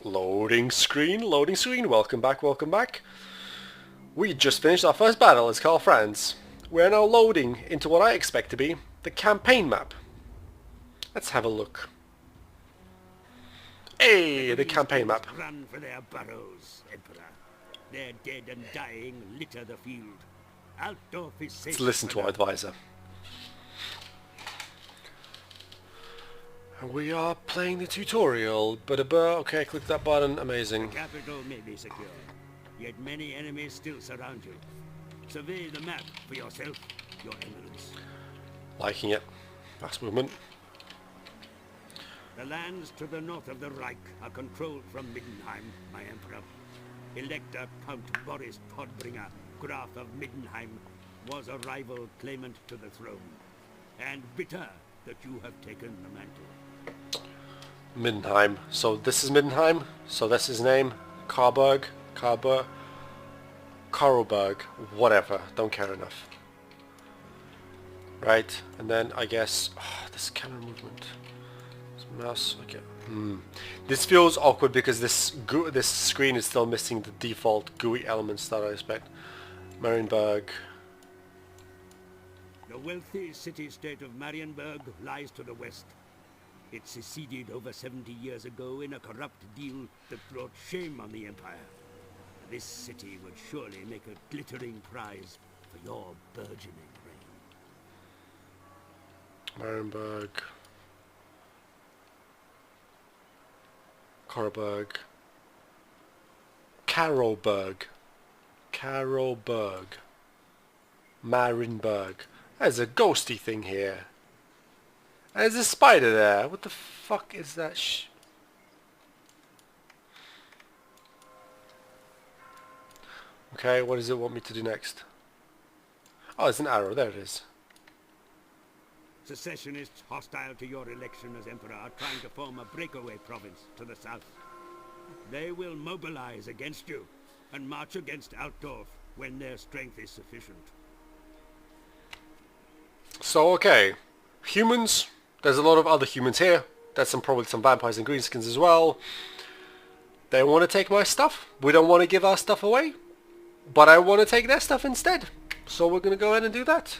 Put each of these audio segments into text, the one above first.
Loading screen, welcome back, welcome back. We just finished our first battle as Carl Franz. We're now loading into what I expect to be the campaign map. Let's have a look. Hey, the campaign map. Run for their burrows, Emperor. Their dead and dying litter the field. Altdorf is safe. Let's listen to our advisor. We are playing the tutorial. Okay, click that button. Amazing. The capital may be secure, yet many enemies still surround you. Survey the map for yourself, Your Eminence. Liking it. Fast movement. The lands to the north of the Reich are controlled from Middenheim, my Emperor. Elector Count Boris Todbringer, Graf of Middenheim, was a rival claimant to the throne, and bitter that you have taken the mantle. Middenheim. So this is Middenheim. So that's his name. Karlberg. Whatever. Don't care enough. Right. And then I guess this camera movement. This mouse. Okay. This feels awkward because this screen is still missing the default GUI elements that I expect. Marienburg. The wealthy city-state of Marienburg lies to the west. It seceded over 70 years ago in a corrupt deal that brought shame on the Empire. This city would surely make a glittering prize for your burgeoning reign. Marienburg. Karlberg. Carroburg. Marienburg. There's a ghosty thing here. And there's a spider there. What the fuck is that Okay, what does it want me to do next? Oh, there's an arrow. There it is. Secessionists hostile to your election as Emperor are trying to form a breakaway province to the south. They will mobilize against you and march against Altdorf when their strength is sufficient. So, okay. Humans. There's a lot of other humans here. There's probably some vampires and greenskins as well. They want to take my stuff. We don't want to give our stuff away. But I want to take their stuff instead. So we're going to go ahead and do that.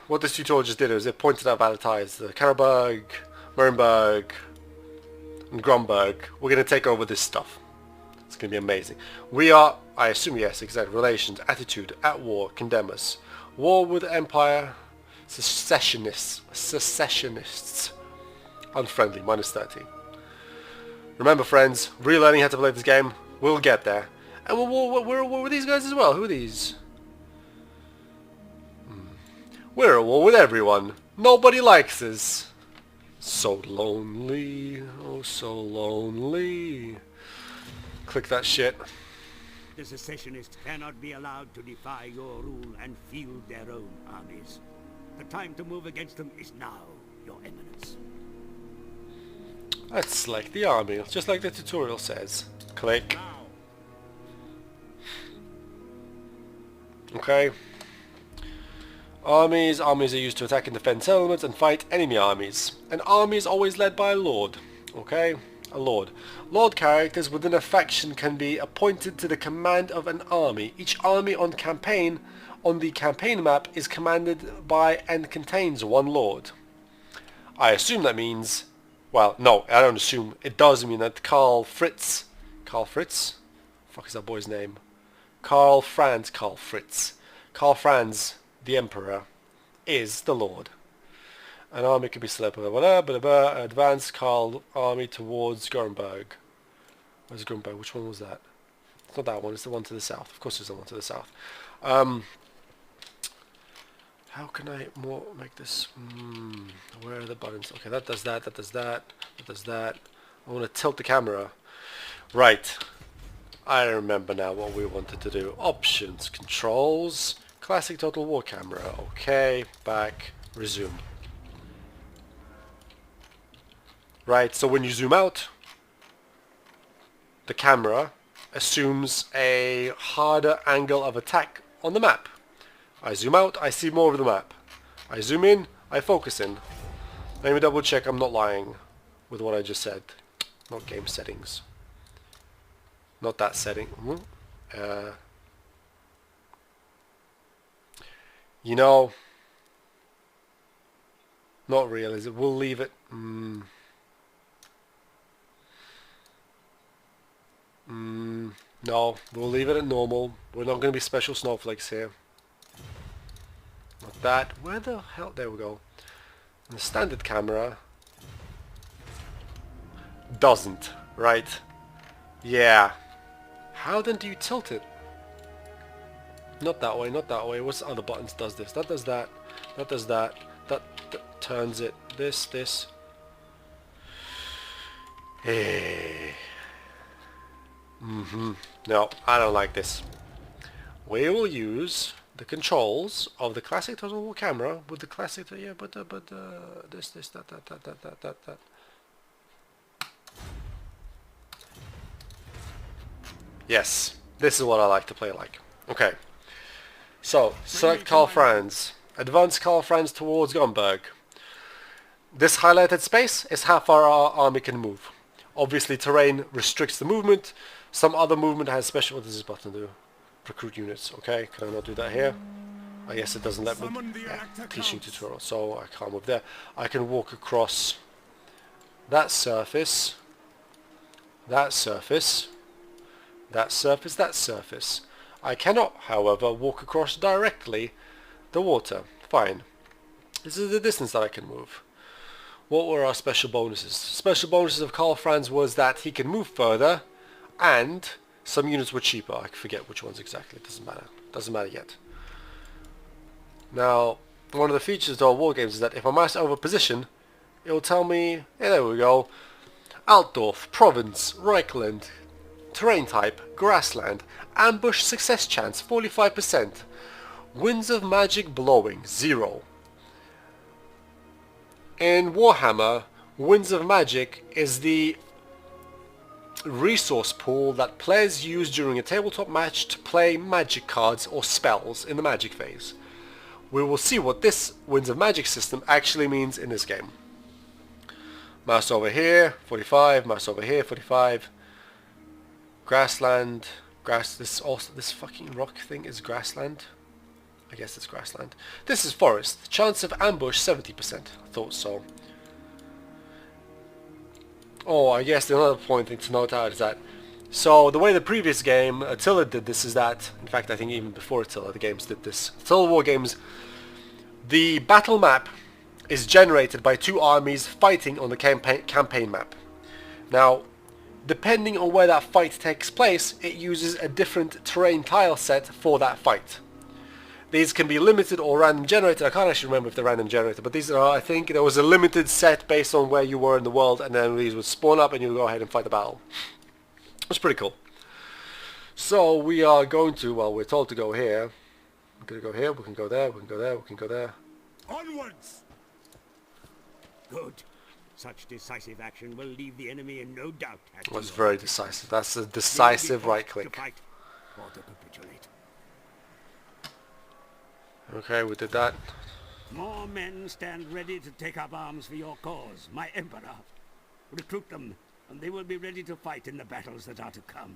What this tutorial just did is it pointed out Valentine's, the Karlberg, Marienburg, and Gromberg. We're going to take over this stuff. It's going to be amazing. We are, I assume, yes, exactly. Relations, attitude, at war, condemn us. War with Empire, secessionists. Unfriendly, -30. Remember, friends, relearning how to play this game. We'll get there. And we're at war with these guys as well. Who are these? We're at war with everyone. Nobody likes us. So lonely. Oh, so lonely. Click that shit. The secessionists cannot be allowed to defy your rule and field their own armies. The time to move against them is now, Your Eminence. Let's select the army, just like the tutorial says. Click. Okay. Armies are used to attack and defend settlements and fight enemy armies. An army is always led by a lord. Okay? A lord. Lord characters within a faction can be appointed to the command of an army. Each army on the campaign map is commanded by and contains one lord. I assume that means, well, no, I don't assume. It does mean that Karl Fritz, fuck is that boy's name? Karl Franz, the Emperor, is the Lord. An army can be selected, advance Karl army towards Gurrenberg. Where's Gurrenberg? Which one was that? It's not that one, it's the one to the south. Of course it's the one to the south. How can I make this? Where are the buttons? Okay, that does that, that does that, that does that. I want to tilt the camera. Right. I remember now what we wanted to do. Options, controls, classic Total War camera. Okay, back, resume. Right, so when you zoom out, the camera assumes a harder angle of attack on the map. I zoom out, I see more of the map. I zoom in, I focus in. Let me double check I'm not lying. with what I just said. Not game settings. Not that setting. You know, not real, is it? We'll leave it. No, we'll leave it at normal. We're not going to be special snowflakes here. Not that. Where the hell? There we go. And the standard camera doesn't, right? Yeah. How then do you tilt it? Not that way, not that way. What's the other buttons does this? That does that. That does that. That turns it. This. Hey. No, I don't like this. We will use the controls of the classic Total War camera with the classic, this, that. Yes, this is what I like to play like. Okay. So, select Karl Franz. Advance Karl Franz towards Gomberg. This highlighted space is how far our army can move. Obviously, terrain restricts the movement. Some other movement has special... What does this button do? Recruit units. Okay, can I not do that here? I guess it doesn't let me... Yeah, teaching tutorial. So I can't move there. I can walk across that surface. That surface. That surface. That surface. I cannot, however, walk across directly the water. Fine. This is the distance that I can move. What were our special bonuses? Special bonuses of Karl Franz was that he can move further, and some units were cheaper. I forget which ones exactly. It doesn't matter. Doesn't matter yet. Now, one of the features of Total War games is that if I mouse over position, it will tell me, yeah, there we go, Altdorf, Province, Reichland, terrain type, grassland, ambush success chance, 45%, winds of magic blowing, 0. In Warhammer, Winds of Magic is the resource pool that players use during a tabletop match to play magic cards or spells in the magic phase. We will see what this Winds of Magic system actually means in this game. Mouse over here, 45, mouse over here, 45. Grassland, this fucking rock thing is grassland. I guess it's grassland. This is forest. Chance of ambush 70%. I thought so. Oh, I guess the other point thing to note out is that, so the way the previous game Attila did this is that, in fact I think even before Attila the games did this, Total War games, the battle map is generated by two armies fighting on the campaign map. Now, depending on where that fight takes place, it uses a different terrain tile set for that fight. These can be limited or random generated. I can't actually remember if they're random generated, but these are, I think there was a limited set based on where you were in the world, and then these would spawn up and you would go ahead and fight the battle. It's pretty cool. So we are going to, well, we're told to go here. We're going to go here, we can go there, we can go there, we can go there. Onwards! Good. Such decisive action will leave the enemy in no doubt. It was very decisive. That's a decisive right click. To fight or to capitulate. Okay, we did that. More men stand ready to take up arms for your cause, my Emperor. Recruit them, and they will be ready to fight in the battles that are to come.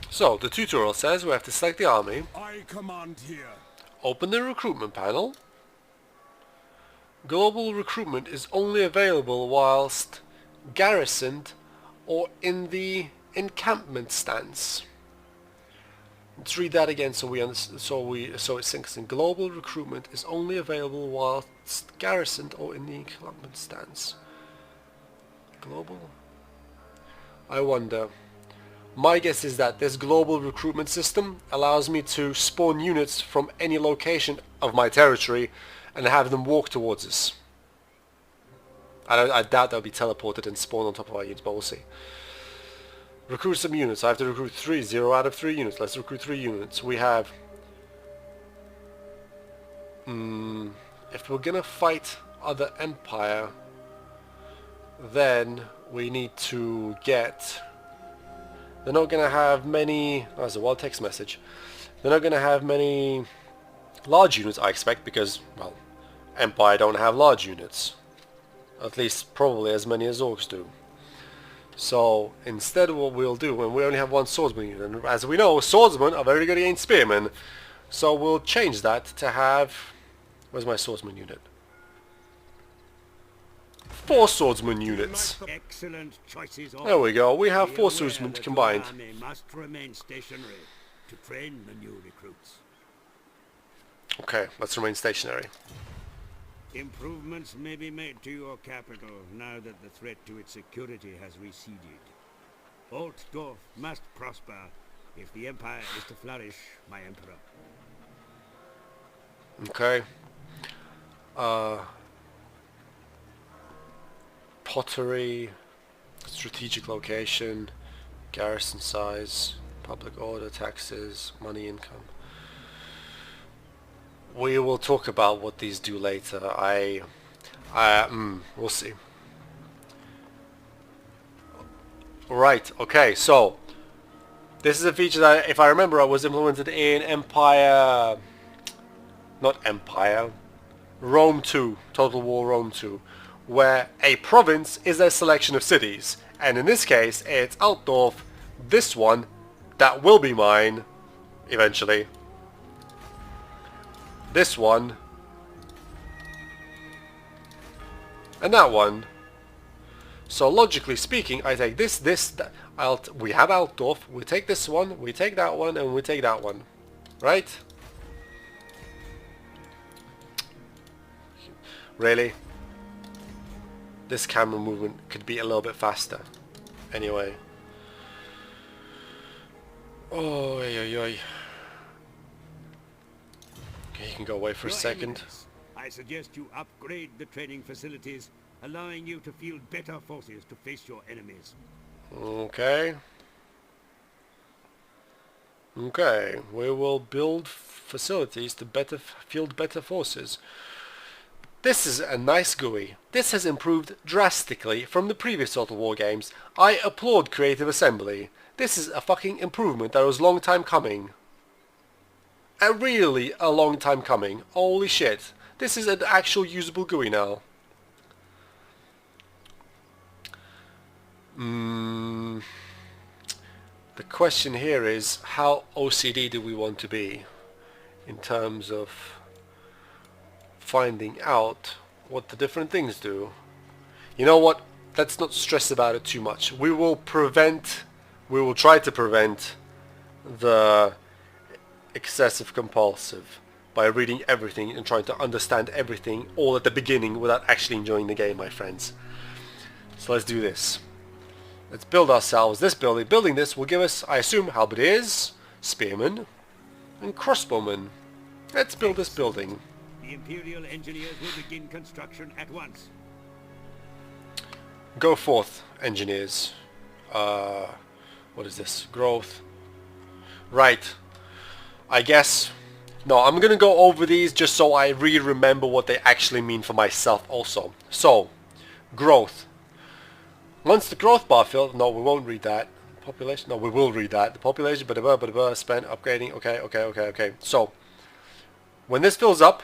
So, the tutorial says we have to select the army. I command here. Open the recruitment panel. Global recruitment is only available whilst garrisoned or in the encampment stance. Let's read that again so it sinks in. Global recruitment is only available whilst garrisoned or in the encampment stance. Global? I wonder. My guess is that this global recruitment system allows me to spawn units from any location of my territory and have them walk towards us. I doubt they'll be teleported and spawn on top of our units, but we'll see. Recruit some units. I have to recruit 3. 0 out of 3 units. Let's recruit 3 units. We have... if we're gonna fight other empire, then we need to get... They're not gonna have many... Oh, that's a wild text message. They're not gonna have many large units, I expect, because, well, empire don't have large units. At least probably as many as orcs do. So instead what we'll do, when we only have one swordsman unit, and as we know, swordsmen are very good against spearmen, so we'll change that to have... Where's my swordsman unit? 4 swordsman units. Excellent choices. There we go, we have Be 4 aware swordsmen that combined. your army must remain stationary to train the new recruits. Okay, let's remain stationary. Improvements may be made to your capital now that the threat to its security has receded. Altdorf must prosper if the Empire is to flourish, my Emperor. Okay. Pottery, strategic location, garrison size, public order, taxes, money income. We will talk about what these do later. We'll see. Right, okay, so this is a feature that, if I remember, was implemented in Rome 2, Total War Rome 2, where a province is a selection of cities, and in this case it's Altdorf, this one, that will be mine, eventually, this one, and that one. So logically speaking, I take this, we have Altdorf, we take this one, we take that one, and we take that one, right? Really? This camera movement could be a little bit faster. Anyway. Oh, oi. Okay, you can go away for a second. I suggest you upgrade the training facilities, allowing you to field better forces to face your enemies. Okay. Okay, we will build facilities to field better forces. This is a nice GUI. This has improved drastically from the previous Total War games. I applaud Creative Assembly. This is a fucking improvement that was a long time coming. Really a long time coming. Holy shit. This is an actual usable GUI now. The question here is, how OCD do we want to be in terms of finding out what the different things do? You know what? Let's not stress about it too much. We will try to prevent the excessive compulsive by reading everything and trying to understand everything all at the beginning without actually enjoying the game, my friends. So let's do this. Let's build ourselves this building. Building this will give us, I assume, halberdiers, spearmen, and crossbowmen. Let's build this building. The Imperial engineers will begin construction at once. Go forth, engineers. What is this? Growth. Right. I guess... No, I'm gonna go over these just so I really remember what they actually mean for myself also. So, growth. Once the growth bar filled... No, we won't read that. Population? No, we will read that. The population, spent, upgrading. Okay. So, when this fills up,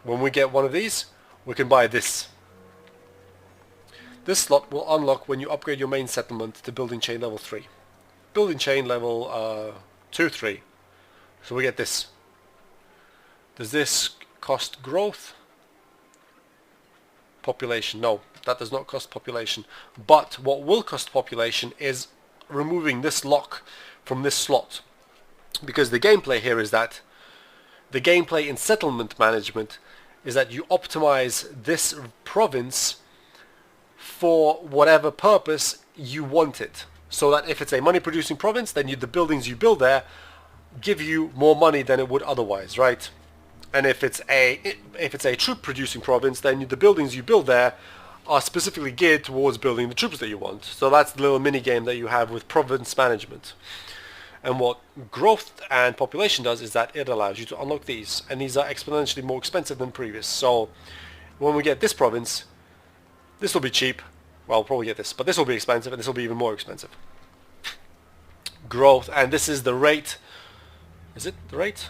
when we get one of these, we can buy this. This slot will unlock when you upgrade your main settlement to building chain level 3. Building chain level 2, 3. So we get this. Does this cost growth? Population? No, that does not cost population. But what will cost population is removing this lock from this slot. Because the gameplay here is that the gameplay in settlement management is that you optimize this province for whatever purpose you want it. So that if it's a money producing province, then the buildings you build there give you more money than it would otherwise, right? And if it's a troop producing province, then the buildings you build there are specifically geared towards building the troops that you want. So that's the little mini game that you have with province management. And what growth and population does is that it allows you to unlock these, and these are exponentially more expensive than previous. So when we get this province, this will be cheap. Well, we'll probably get this, but this will be expensive, and this will be even more expensive. Growth, and this is the rate. Is it the rate?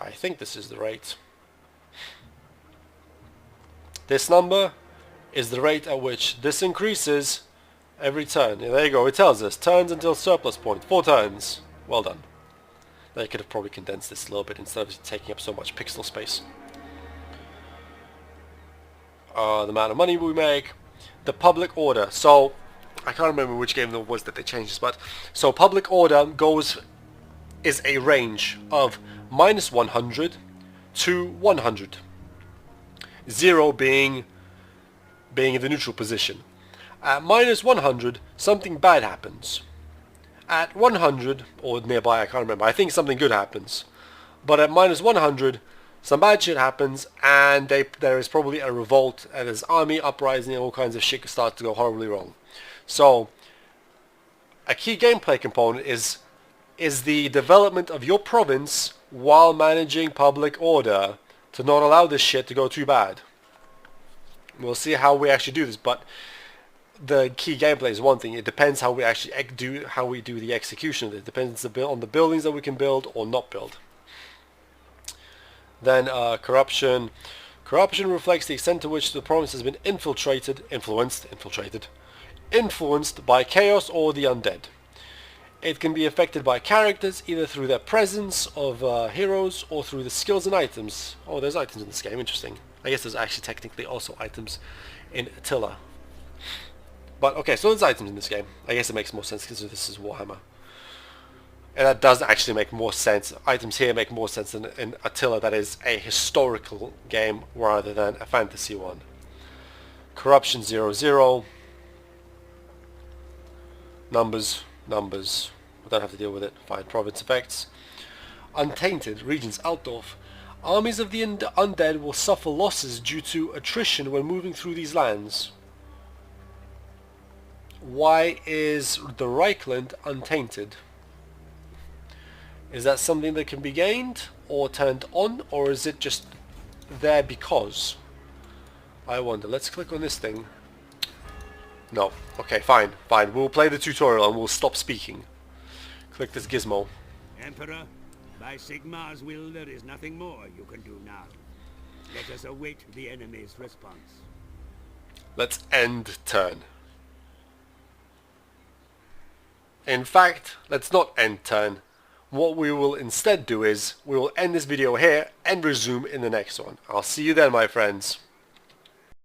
I think this is the rate. This number is the rate at which this increases every turn. Yeah, there you go, it tells us. Turns until surplus point. 4 turns. Well done. They could have probably condensed this a little bit instead of taking up so much pixel space. The amount of money we make. The public order. So, I can't remember which game it was that they changed this, but... So, public order is a range of -100 to 100. 0 being in the neutral position. At -100, something bad happens. At 100, or nearby, I can't remember, I think something good happens. But at -100, some bad shit happens, and there is probably a revolt, and there's army uprising, and all kinds of shit starts to go horribly wrong. So, a key gameplay component is the development of your province while managing public order to not allow this shit to go too bad. We'll see how we actually do this, but the key gameplay is one thing. It depends how we actually do the execution of it. It depends on the buildings that we can build or not build. Then corruption. Corruption reflects the extent to which the province has been influenced by chaos or the undead. It can be affected by characters either through their presence of heroes or through the skills and items. Oh, there's items in this game. Interesting. I guess there's actually technically also items in Attila. But okay, so there's items in this game. I guess it makes more sense because this is Warhammer. And that does actually make more sense. Items here make more sense than in Attila, that is a historical game rather than a fantasy one. Corruption 0-0. Numbers. We don't have to deal with it. Fine. Province effects. Untainted. Regions. Altdorf. Armies of the undead will suffer losses due to attrition when moving through these lands. Why is the Reichland untainted? Is that something that can be gained or turned on, or is it just there because? I wonder. Let's click on this thing. No. Okay, fine. We'll play the tutorial and we'll stop speaking. Click this gizmo. Emperor, by Sigmar's will there is nothing more you can do now. Let us await the enemy's response. Let's end turn. In fact, let's not end turn. What we will instead do is, we will end this video here and resume in the next one. I'll see you then, my friends.